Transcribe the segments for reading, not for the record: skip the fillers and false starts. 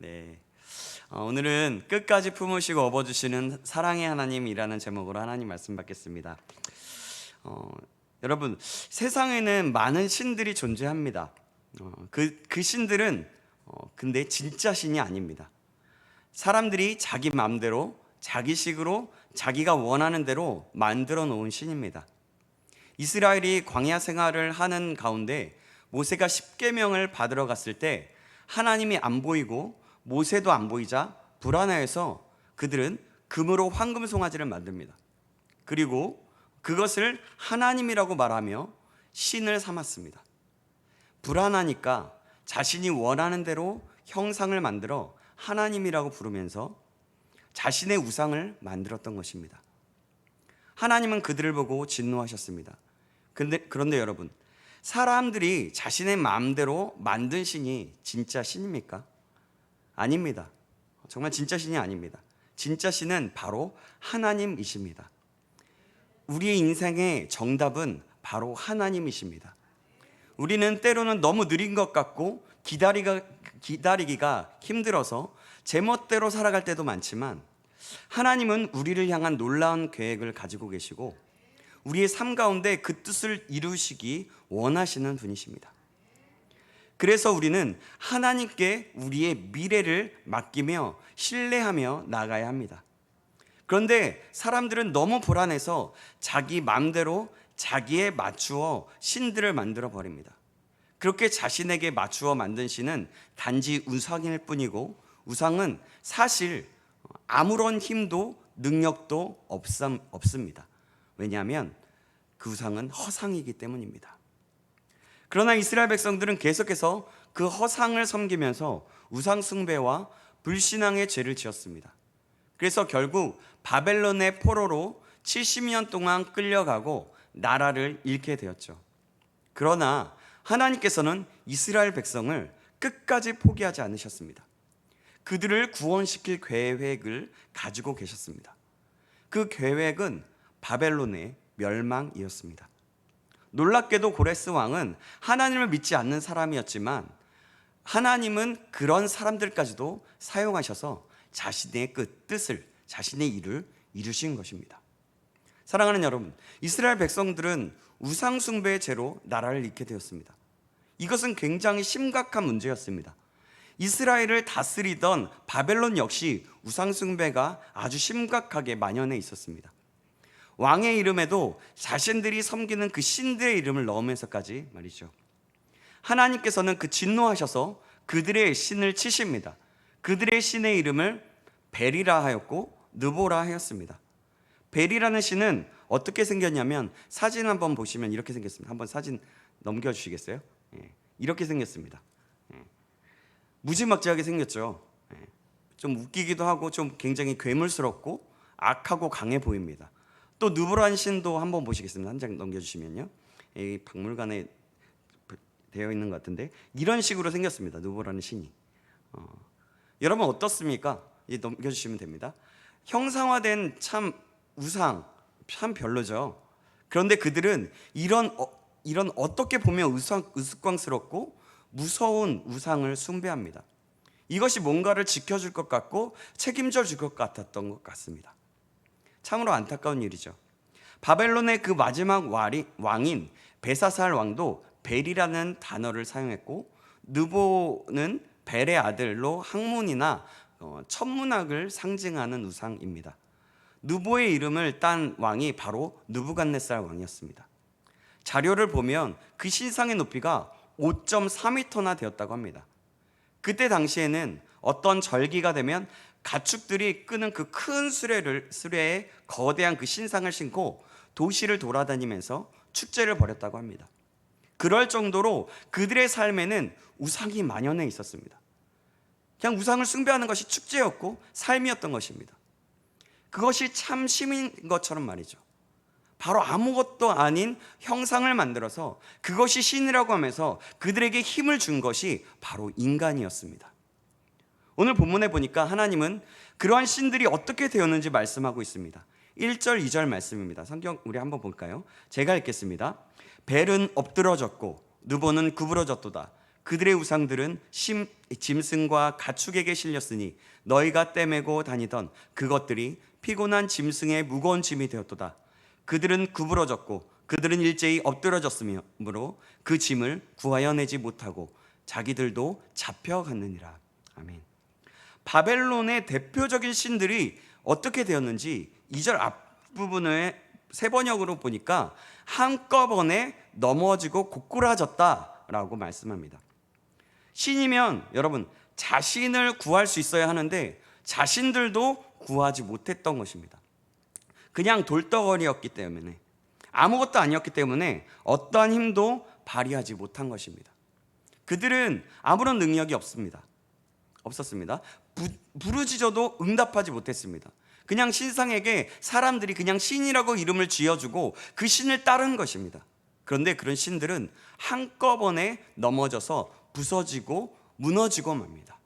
네. 오늘은 끝까지 품으시고 업어주시는 사랑의 하나님이라는 제목으로 하나님 말씀 받겠습니다. 여러분, 세상에는 많은 신들이 존재합니다. 그 신들은 근데 진짜 신이 아닙니다. 사람들이 자기 마음대로, 자기식으로, 자기가 원하는 대로 만들어 놓은 신입니다. 이스라엘이 광야 생활을 하는 가운데 모세가 십계명을 받으러 갔을 때 하나님이 안 보이고 모세도 안 보이자 불안해해서 그들은 금으로 황금 송아지를 만듭니다. 그리고 그것을 하나님이라고 말하며 신을 삼았습니다. 불안하니까 자신이 원하는 대로 형상을 만들어 하나님이라고 부르면서 자신의 우상을 만들었던 것입니다. 하나님은 그들을 보고 진노하셨습니다. 그런데 여러분, 사람들이 자신의 마음대로 만든 신이 진짜 신입니까? 아닙니다. 정말 진짜 신이 아닙니다. 진짜 신은 바로 하나님이십니다. 우리의 인생의 정답은 바로 하나님이십니다. 우리는 때로는 너무 느린 것 같고 기다리기가 힘들어서 제멋대로 살아갈 때도 많지만 하나님은 우리를 향한 놀라운 계획을 가지고 계시고 우리의 삶 가운데 그 뜻을 이루시기 원하시는 분이십니다. 그래서 우리는 하나님께 우리의 미래를 맡기며 신뢰하며 나가야 합니다. 그런데 사람들은 너무 불안해서 자기 마음대로 자기에 맞추어 신들을 만들어 버립니다. 그렇게 자신에게 맞추어 만든 신은 단지 우상일 뿐이고 우상은 사실 아무런 힘도 능력도 없습니다. 왜냐하면 그 우상은 허상이기 때문입니다. 그러나 이스라엘 백성들은 계속해서 그 허상을 섬기면서 우상 숭배와 불신앙의 죄를 지었습니다. 그래서 결국 바벨론의 포로로 70년 동안 끌려가고 나라를 잃게 되었죠. 그러나 하나님께서는 이스라엘 백성을 끝까지 포기하지 않으셨습니다. 그들을 구원시킬 계획을 가지고 계셨습니다. 그 계획은 바벨론의 멸망이었습니다. 놀랍게도 고레스 왕은 하나님을 믿지 않는 사람이었지만 하나님은 그런 사람들까지도 사용하셔서 자신의 그 뜻을, 자신의 일을 이루신 것입니다. 사랑하는 여러분, 이스라엘 백성들은 우상 숭배의 죄로 나라를 잃게 되었습니다. 이것은 굉장히 심각한 문제였습니다. 이스라엘을 다스리던 바벨론 역시 우상 숭배가 아주 심각하게 만연해 있었습니다. 왕의 이름에도 자신들이 섬기는 그 신들의 이름을 넣으면서까지 말이죠. 하나님께서는 그 진노하셔서 그들의 신을 치십니다. 그들의 신의 이름을 벨이라 하였고 느보라 하였습니다. 벨이라는 신은 어떻게 생겼냐면 사진 한번 보시면 이렇게 생겼습니다. 한번 사진 넘겨주시겠어요? 이렇게 생겼습니다. 무지막지하게 생겼죠. 좀 웃기기도 하고 좀 굉장히 괴물스럽고 악하고 강해 보입니다. 또 느보라는 신도 한번 보시겠습니다. 한 장 넘겨주시면요. 이 박물관에 되어 있는 것 같은데 이런 식으로 생겼습니다. 느보라는 신이. 여러분 어떻습니까? 이제 넘겨주시면 됩니다. 형상화된 참 우상 참 별로죠. 그런데 그들은 이런 어떻게 보면 우스꽝스럽고 무서운 우상을 숭배합니다. 이것이 뭔가를 지켜줄 것 같고 책임져 줄 것 같았던 것 같습니다. 참으로 안타까운 일이죠. 바벨론의 그 마지막 왕인 벨사살 왕도 벨이라는 단어를 사용했고 느보는 벨의 아들로 학문이나 천문학을 상징하는 우상입니다. 느보의 이름을 딴 왕이 바로 느부갓네살 왕이었습니다. 자료를 보면 그 신상의 높이가 5.4m나 되었다고 합니다. 그때 당시에는 어떤 절기가 되면 가축들이 끄는 그 큰 수레에 거대한 그 신상을 신고 도시를 돌아다니면서 축제를 벌였다고 합니다. 그럴 정도로 그들의 삶에는 우상이 만연해 있었습니다. 그냥 우상을 숭배하는 것이 축제였고 삶이었던 것입니다. 그것이 참 심인 것처럼 말이죠. 바로 아무것도 아닌 형상을 만들어서 그것이 신이라고 하면서 그들에게 힘을 준 것이 바로 인간이었습니다. 오늘 본문에 보니까 하나님은 그러한 신들이 어떻게 되었는지 말씀하고 있습니다. 1절, 2절 말씀입니다. 성경 우리 한번 볼까요? 제가 읽겠습니다. 벨은 엎드러졌고 느보는 구부러졌도다. 그들의 우상들은 짐승과 가축에게 실렸으니 너희가 떼매고 다니던 그것들이 피곤한 짐승의 무거운 짐이 되었도다. 그들은 구부러졌고 그들은 일제히 엎드러졌으므로 그 짐을 구하여 내지 못하고 자기들도 잡혀갔느니라. 아멘. 바벨론의 대표적인 신들이 어떻게 되었는지 2절 앞부분의 세 번역으로 보니까 한꺼번에 넘어지고 고꾸라졌다라고 말씀합니다. 신이면 여러분 자신을 구할 수 있어야 하는데 자신들도 구하지 못했던 것입니다. 그냥 돌덩어리였기 때문에, 아무것도 아니었기 때문에 어떠한 힘도 발휘하지 못한 것입니다. 그들은 아무런 능력이 없었습니다. 부르짖어도 응답하지 못했습니다. 그냥 신상에게 사람들이 그냥 신이라고 이름을 지어주고 그 신을 따른 것입니다. 그런데 그런 신들은 한꺼번에 넘어져서 부서지고 무너지고 맙니다.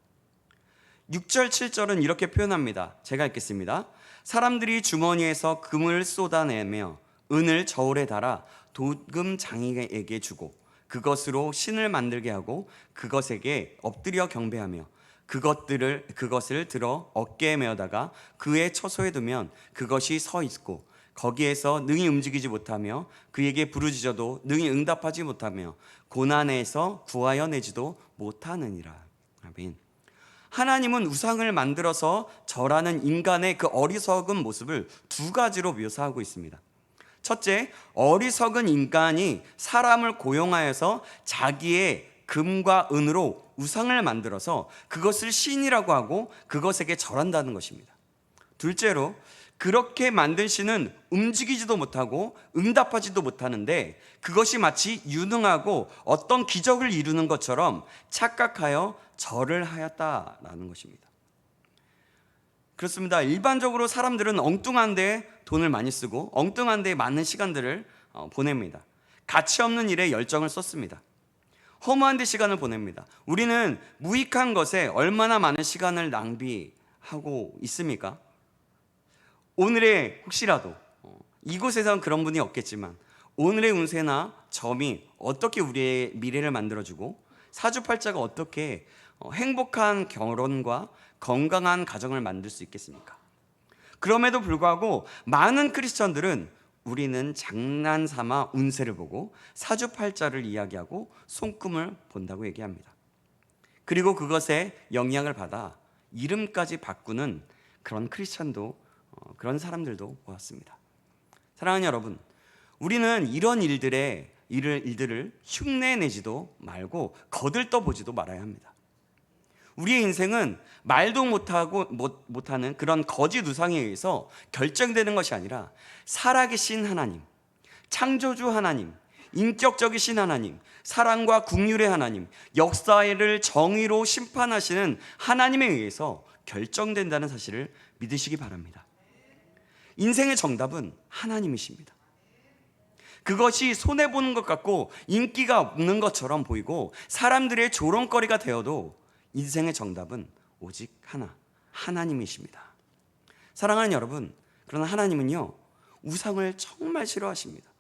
6절 7절은 이렇게 표현합니다. 제가 읽겠습니다. 사람들이 주머니에서 금을 쏟아내며 은을 저울에 달아 도금 장인에게 주고 그것으로 신을 만들게 하고 그것에게 엎드려 경배하며 그것을 들어 어깨에 메어다가 그의 처소에 두면 그것이 서 있고 거기에서 능히 움직이지 못하며 그에게 부르짖어도 능히 응답하지 못하며 고난에서 구하여 내지도 못하느니라. 아멘. 하나님은 우상을 만들어서 절하는 인간의 그 어리석은 모습을 두 가지로 묘사하고 있습니다. 첫째, 어리석은 인간이 사람을 고용하여서 자기의 금과 은으로 우상을 만들어서 그것을 신이라고 하고 그것에게 절한다는 것입니다. 둘째로, 그렇게 만든 신은 움직이지도 못하고 응답하지도 못하는데 그것이 마치 유능하고 어떤 기적을 이루는 것처럼 착각하여 절을 하였다라는 것입니다. 그렇습니다. 일반적으로 사람들은 엉뚱한 데 돈을 많이 쓰고 엉뚱한 데 많은 시간들을 보냅니다. 가치 없는 일에 열정을 쏟습니다. 허무한 데 시간을 보냅니다. 우리는 무익한 것에 얼마나 많은 시간을 낭비하고 있습니까? 오늘의 혹시라도 이곳에선 그런 분이 없겠지만 오늘의 운세나 점이 어떻게 우리의 미래를 만들어주고 사주팔자가 어떻게 행복한 결혼과 건강한 가정을 만들 수 있겠습니까? 그럼에도 불구하고 많은 크리스천들은 우리는 장난삼아 운세를 보고 사주팔자를 이야기하고 손금을 본다고 얘기합니다. 그리고 그것에 영향을 받아 이름까지 바꾸는 그런 크리스천도 그런 사람들도 보았습니다. 사랑하는 여러분, 우리는 이런 일들을 흉내내지도 말고 거들떠보지도 말아야 합니다. 우리의 인생은 말도 못하는 그런 거짓 우상에 의해서 결정되는 것이 아니라 살아계신 하나님, 창조주 하나님, 인격적이신 하나님, 사랑과 긍휼의 하나님, 역사를 정의로 심판하시는 하나님에 의해서 결정된다는 사실을 믿으시기 바랍니다. 인생의 정답은 하나님이십니다. 그것이 손해보는 것 같고 인기가 없는 것처럼 보이고 사람들의 조롱거리가 되어도 인생의 정답은 오직 하나님이십니다. 사랑하는 여러분, 그러나 하나님은요, 우상을 정말 싫어하십니다.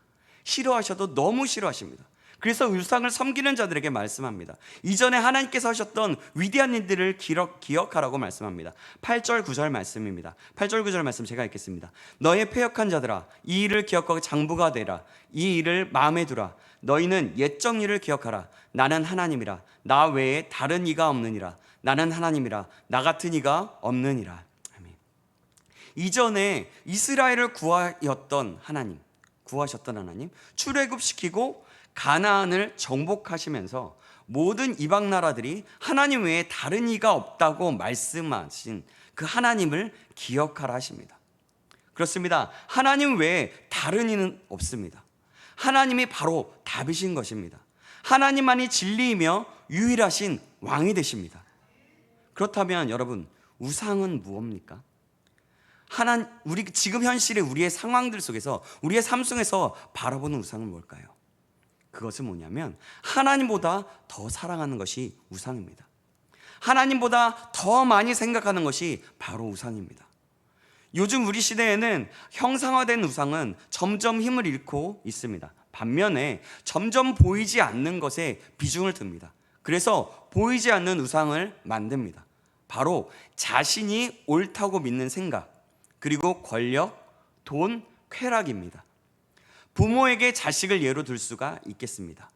싫어하셔도 너무 싫어하십니다. 그래서 우상을 섬기는 자들에게 말씀합니다. 이전에 하나님께서 하셨던 위대한 일들을 기억하라고 말씀합니다. 8절 9절 말씀입니다. 8절 9절 말씀 제가 읽겠습니다. 너의 패역한 자들아, 이 일을 기억하고 장부가 되라. 이 일을 마음에 두라. 너희는 옛적 일을 기억하라. 나는 하나님이라. 나 외에 다른 이가 없느니라. 나는 하나님이라. 나 같은 이가 없느니라. 아멘. 이전에 이스라엘을 구하셨던 하나님, 출애굽시키고 가나안을 정복하시면서 모든 이방 나라들이 하나님 외에 다른 이가 없다고 말씀하신 그 하나님을 기억하라 하십니다. 그렇습니다. 하나님 외에 다른 이는 없습니다. 하나님이 바로 답이신 것입니다. 하나님만이 진리이며 유일하신 왕이 되십니다. 그렇다면 여러분, 우상은 무엇입니까? 우리 지금 현실의 우리의 상황들 속에서, 우리의 삶 속에서 바라보는 우상은 뭘까요? 그것은 뭐냐면 하나님보다 더 사랑하는 것이 우상입니다. 하나님보다 더 많이 생각하는 것이 바로 우상입니다. 요즘 우리 시대에는 형상화된 우상은 점점 힘을 잃고 있습니다. 반면에 점점 보이지 않는 것에 비중을 둡니다. 그래서 보이지 않는 우상을 만듭니다. 바로 자신이 옳다고 믿는 생각, 그리고 권력, 돈, 쾌락입니다. 부모에게 자식을 예로 들 수가 있겠습니다.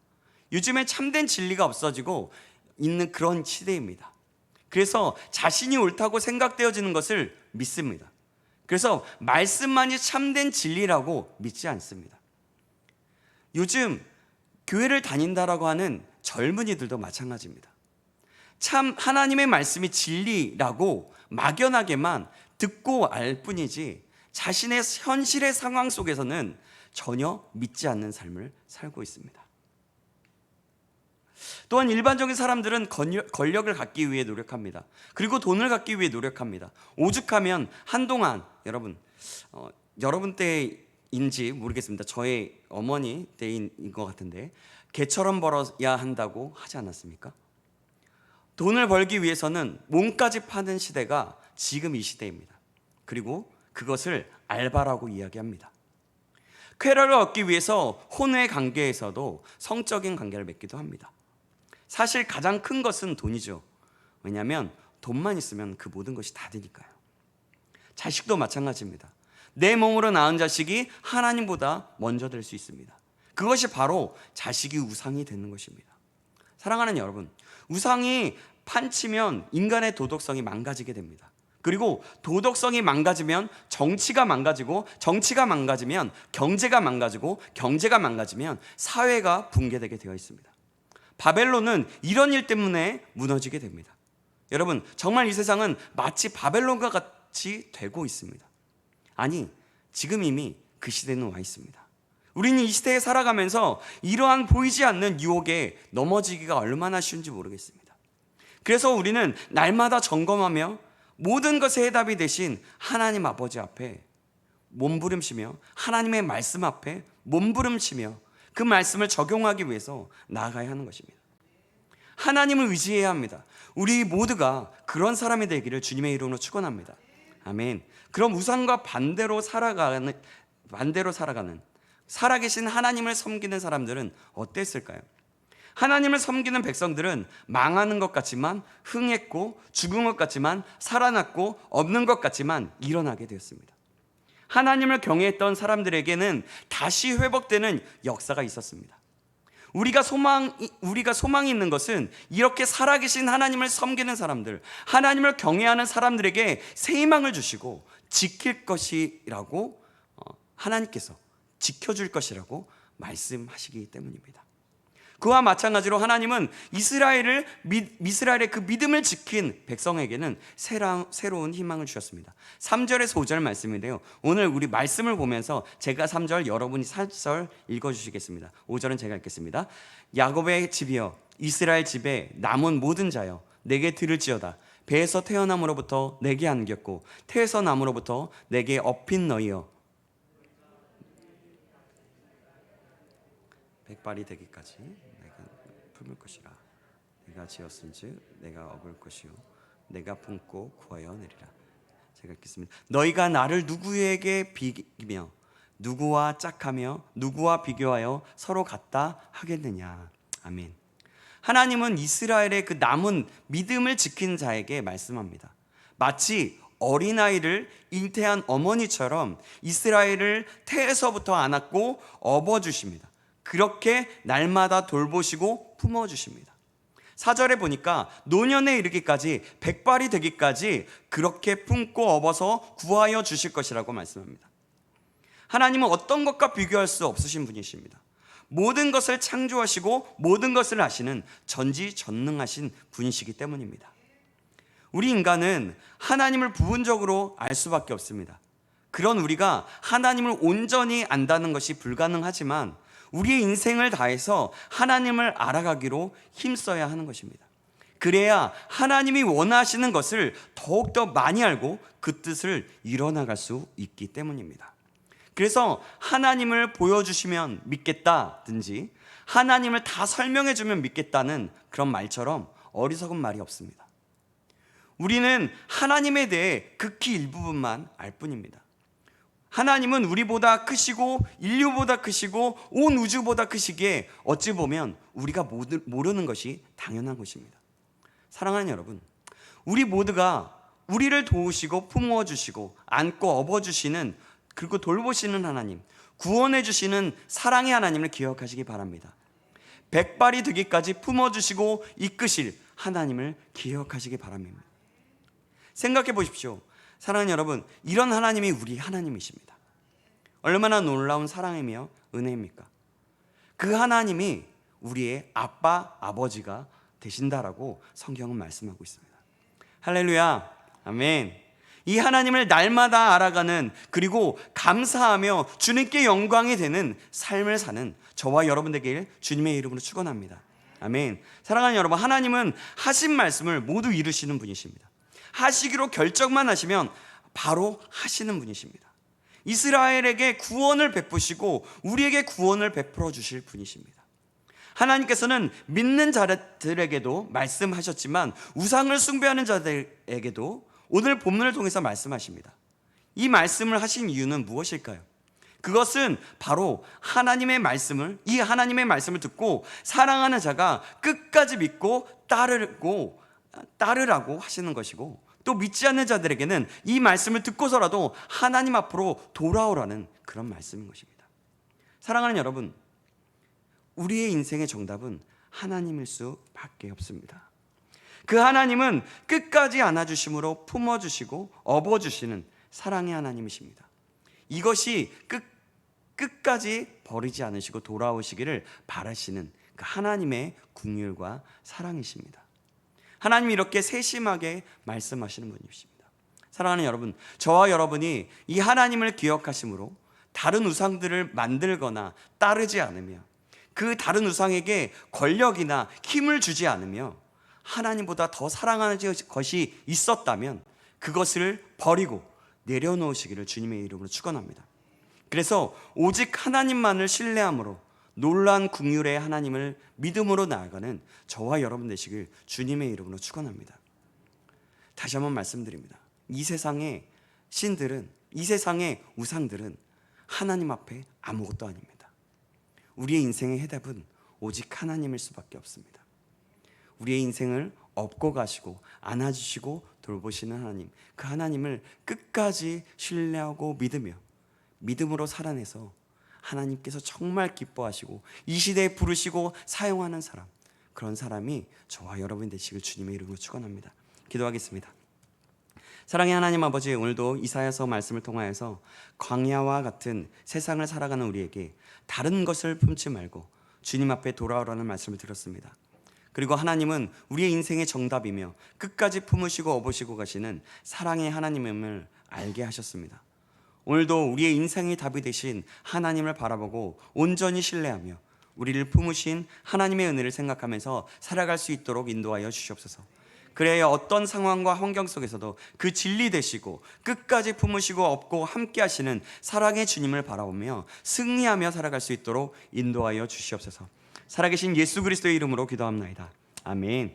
요즘에 참된 진리가 없어지고 있는 그런 시대입니다. 그래서 자신이 옳다고 생각되어지는 것을 믿습니다. 그래서 말씀만이 참된 진리라고 믿지 않습니다. 요즘 교회를 다닌다라고 하는 젊은이들도 마찬가지입니다. 참 하나님의 말씀이 진리라고 막연하게만 듣고 알 뿐이지 자신의 현실의 상황 속에서는 전혀 믿지 않는 삶을 살고 있습니다. 또한 일반적인 사람들은 권력을 갖기 위해 노력합니다. 그리고 돈을 갖기 위해 노력합니다. 오죽하면 한동안 여러분 때인지 모르겠습니다. 저의 어머니 때인 것 같은데 개처럼 벌어야 한다고 하지 않았습니까? 돈을 벌기 위해서는 몸까지 파는 시대가 지금 이 시대입니다. 그리고 그것을 알바라고 이야기합니다. 쾌락을 얻기 위해서 혼의 관계에서도 성적인 관계를 맺기도 합니다. 사실 가장 큰 것은 돈이죠. 왜냐하면 돈만 있으면 그 모든 것이 다 되니까요. 자식도 마찬가지입니다. 내 몸으로 낳은 자식이 하나님보다 먼저 될 수 있습니다. 그것이 바로 자식이 우상이 되는 것입니다. 사랑하는 여러분, 우상이 판치면 인간의 도덕성이 망가지게 됩니다. 그리고 도덕성이 망가지면 정치가 망가지고, 정치가 망가지면 경제가 망가지고, 경제가 망가지면 사회가 붕괴되게 되어 있습니다. 바벨론은 이런 일 때문에 무너지게 됩니다. 여러분, 정말 이 세상은 마치 바벨론과 같이 되고 있습니다. 아니, 지금 이미 그 시대는 와 있습니다. 우리는 이 시대에 살아가면서 이러한 보이지 않는 유혹에 넘어지기가 얼마나 쉬운지 모르겠습니다. 그래서 우리는 날마다 점검하며 모든 것의 해답이 되신 하나님 아버지 앞에 몸부림치며, 하나님의 말씀 앞에 몸부림치며 그 말씀을 적용하기 위해서 나아가야 하는 것입니다. 하나님을 의지해야 합니다. 우리 모두가 그런 사람이 되기를 주님의 이름으로 축원합니다. 아멘. 그럼 우상과 반대로 살아가는 살아계신 하나님을 섬기는 사람들은 어땠을까요? 하나님을 섬기는 백성들은 망하는 것 같지만 흥했고, 죽은 것 같지만 살아났고, 없는 것 같지만 일어나게 되었습니다. 하나님을 경외했던 사람들에게는 다시 회복되는 역사가 있었습니다. 우리가 소망이 있는 것은 이렇게 살아계신 하나님을 섬기는 사람들, 하나님을 경외하는 사람들에게 새 희망을 주시고 지킬 것이라고, 하나님께서 지켜줄 것이라고 말씀하시기 때문입니다. 그와 마찬가지로 하나님은 이스라엘의 그 믿음을 지킨 백성에게는 새로운 희망을 주셨습니다. 3절에서 5절 말씀인데요, 오늘 우리 말씀을 보면서 제가 3절, 여러분이 4절 읽어주시겠습니다. 5절은 제가 읽겠습니다. 야곱의 집이여, 이스라엘 집에 남은 모든 자여, 내게 들을지어다. 배에서 태어남으로부터 내게 안겼고 태에서 남으로부터 내게 업힌 너희여, 백발이 되기까지 내가 품을 것이라. 내가 지었은즉 내가 업을 것이요 내가 품고 구하여 내리라. 제가 읽겠습니다. 너희가 나를 누구에게 비기며 누구와 짝하며 누구와 비교하여 서로 같다 하겠느냐. 아멘. 하나님은 이스라엘의 그 남은 믿음을 지킨 자에게 말씀합니다. 마치 어린아이를 잉태한 어머니처럼 이스라엘을 태에서부터 안았고 업어주십니다. 그렇게 날마다 돌보시고 품어주십니다. 4절에 보니까 노년에 이르기까지, 백발이 되기까지 그렇게 품고 업어서 구하여 주실 것이라고 말씀합니다. 하나님은 어떤 것과 비교할 수 없으신 분이십니다. 모든 것을 창조하시고 모든 것을 아시는 전지전능하신 분이시기 때문입니다. 우리 인간은 하나님을 부분적으로 알 수밖에 없습니다. 그런 우리가 하나님을 온전히 안다는 것이 불가능하지만 우리의 인생을 다해서 하나님을 알아가기로 힘써야 하는 것입니다. 그래야 하나님이 원하시는 것을 더욱더 많이 알고 그 뜻을 이뤄나갈 수 있기 때문입니다. 그래서 하나님을 보여주시면 믿겠다든지 하나님을 다 설명해주면 믿겠다는 그런 말처럼 어리석은 말이 없습니다. 우리는 하나님에 대해 극히 일부분만 알 뿐입니다. 하나님은 우리보다 크시고 인류보다 크시고 온 우주보다 크시기에 어찌 보면 우리가 모르는 것이 당연한 것입니다. 사랑하는 여러분, 우리 모두가 우리를 도우시고 품어주시고 안고 업어주시는, 그리고 돌보시는 하나님, 구원해 주시는 사랑의 하나님을 기억하시기 바랍니다. 백발이 되기까지 품어주시고 이끄실 하나님을 기억하시기 바랍니다. 생각해 보십시오. 사랑하는 여러분, 이런 하나님이 우리 하나님이십니다. 얼마나 놀라운 사랑이며 은혜입니까? 그 하나님이 우리의 아빠, 아버지가 되신다라고 성경은 말씀하고 있습니다. 할렐루야, 아멘. 이 하나님을 날마다 알아가는, 그리고 감사하며 주님께 영광이 되는 삶을 사는 저와 여러분 되길 주님의 이름으로 축원합니다. 아멘. 사랑하는 여러분, 하나님은 하신 말씀을 모두 이루시는 분이십니다. 하시기로 결정만 하시면 바로 하시는 분이십니다. 이스라엘에게 구원을 베푸시고 우리에게 구원을 베풀어 주실 분이십니다. 하나님께서는 믿는 자들에게도 말씀하셨지만 우상을 숭배하는 자들에게도 오늘 본문을 통해서 말씀하십니다. 이 말씀을 하신 이유는 무엇일까요? 그것은 바로 하나님의 말씀을, 이 하나님의 말씀을 듣고 사랑하는 자가 끝까지 믿고 따르라고 하시는 것이고, 또 믿지 않는 자들에게는 이 말씀을 듣고서라도 하나님 앞으로 돌아오라는 그런 말씀인 것입니다. 사랑하는 여러분, 우리의 인생의 정답은 하나님일 수밖에 없습니다. 그 하나님은 끝까지 안아주심으로 품어주시고 업어주시는 사랑의 하나님이십니다. 이것이 끝까지 버리지 않으시고 돌아오시기를 바라시는 그 하나님의 긍휼과 사랑이십니다. 하나님이 이렇게 세심하게 말씀하시는 분이십니다. 사랑하는 여러분, 저와 여러분이 이 하나님을 기억하심으로 다른 우상들을 만들거나 따르지 않으며, 그 다른 우상에게 권력이나 힘을 주지 않으며 하나님보다 더 사랑하는 것이 있었다면 그것을 버리고 내려놓으시기를 주님의 이름으로 축원합니다. 그래서 오직 하나님만을 신뢰함으로 놀라운 긍휼의 하나님을 믿음으로 나아가는 저와 여러분 되시길 주님의 이름으로 축원합니다. 다시 한번 말씀드립니다. 이 세상의 신들은, 이 세상의 우상들은 하나님 앞에 아무것도 아닙니다. 우리의 인생의 해답은 오직 하나님일 수밖에 없습니다. 우리의 인생을 업고 가시고 안아주시고 돌보시는 하나님, 그 하나님을 끝까지 신뢰하고 믿음으로 살아내서 하나님께서 정말 기뻐하시고 이 시대에 부르시고 사용하는 사람, 그런 사람이 저와 여러분 되시길 주님의 이름으로 축원합니다. 기도하겠습니다. 사랑의 하나님 아버지, 오늘도 이사야서 말씀을 통하여서 광야와 같은 세상을 살아가는 우리에게 다른 것을 품지 말고 주님 앞에 돌아오라는 말씀을 들었습니다. 그리고 하나님은 우리의 인생의 정답이며 끝까지 품으시고 업으시고 가시는 사랑의 하나님임을 알게 하셨습니다. 오늘도 우리의 인생의 답이 되신 하나님을 바라보고 온전히 신뢰하며 우리를 품으신 하나님의 은혜를 생각하면서 살아갈 수 있도록 인도하여 주시옵소서. 그래야 어떤 상황과 환경 속에서도 그 진리 되시고 끝까지 품으시고 업고 함께 하시는 사랑의 주님을 바라보며 승리하며 살아갈 수 있도록 인도하여 주시옵소서. 살아계신 예수 그리스도의 이름으로 기도합나이다. 아멘.